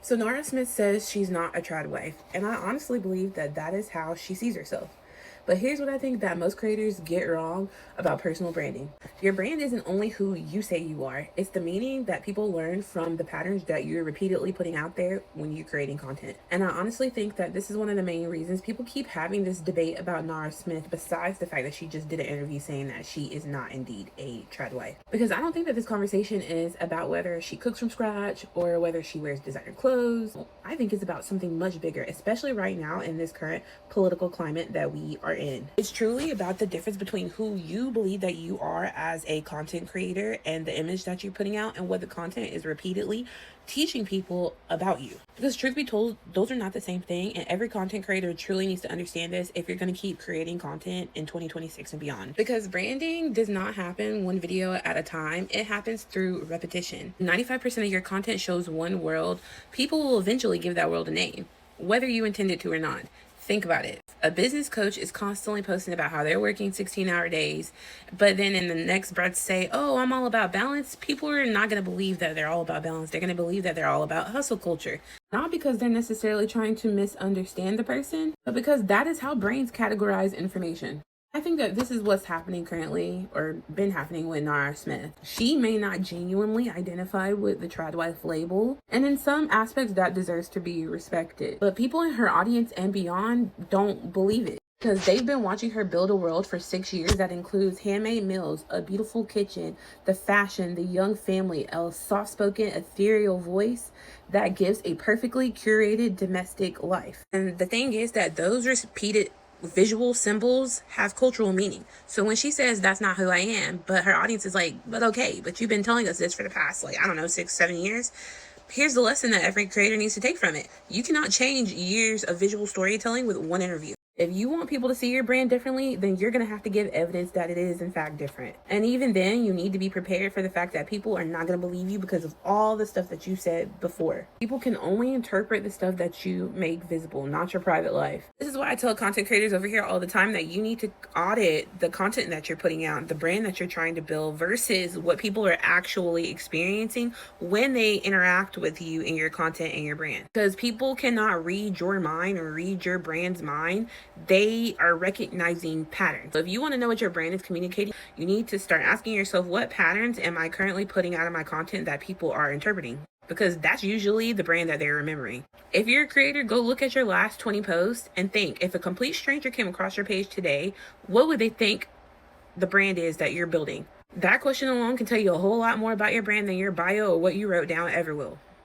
So Nara Smith says she's not a trad wife, and I honestly believe that that is how she sees herself. But here's what I think that most creators get wrong about personal branding. Your brand isn't only who you say you are, it's the meaning that people learn from the patterns that you're repeatedly putting out there when you're creating content. And I honestly think that this is one of the main reasons people keep having this debate about Nara Smith, besides the fact that she just did an interview saying that she is not indeed a trad wife. Because I don't think that this conversation is about whether she cooks from scratch or whether she wears designer clothes. I think it's about something much bigger, especially right now in this current political climate that we are in. It's truly about the difference between who you believe that you are as a content creator and the image that you're putting out, and what the content is repeatedly teaching people about you. Because truth be told, those are not the same thing, and every content creator truly needs to understand this if you're going to keep creating content in 2026 and beyond. Because branding does not happen one video at a time, it happens through repetition. 95% of your content shows one world. People will eventually give that world a name, whether you intend it to or not. Think about it. A business coach is constantly posting about how they're working 16-hour days, but then in the next breath say, oh, I'm all about balance. People are not going to believe that they're all about balance. They're going to believe that they're all about hustle culture. Not because they're necessarily trying to misunderstand the person, but because that is how brains categorize information. I think that this is what's happening currently, or been happening with Nara Smith. She may not genuinely identify with the trad wife label, and in some aspects that deserves to be respected. But people in her audience and beyond don't believe it, because they've been watching her build a world for 6 years that includes handmade meals, a beautiful kitchen, the fashion, the young family, a soft-spoken, ethereal voice that gives a perfectly curated domestic life. And the thing is that those repeated visual symbols have cultural meaning. So when she says that's not who I am, but her audience is like, but okay, but you've been telling us this for the past, like, I don't know, 6-7 years. Here's the lesson that every creator needs to take from it. You cannot change years of visual storytelling with one interview. If you want people to see your brand differently, then you're going to have to give evidence that it is in fact different. And even then, you need to be prepared for the fact that people are not going to believe you because of all the stuff that you said before. People can only interpret the stuff that you make visible, not your private life. This is why I tell content creators over here all the time that you need to audit the content that you're putting out, the brand that you're trying to build versus what people are actually experiencing when they interact with you in your content and your brand. Because people cannot read your mind or read your brand's mind. They are recognizing patterns. So if you want to know what your brand is communicating, you need to start asking yourself, what patterns am I currently putting out of my content that people are interpreting? Because that's usually the brand that they're remembering. If you're a creator, go look at your last 20 posts and think, if a complete stranger came across your page today, what would they think the brand is that you're building? That question alone can tell you a whole lot more about your brand than your bio or what you wrote down ever will.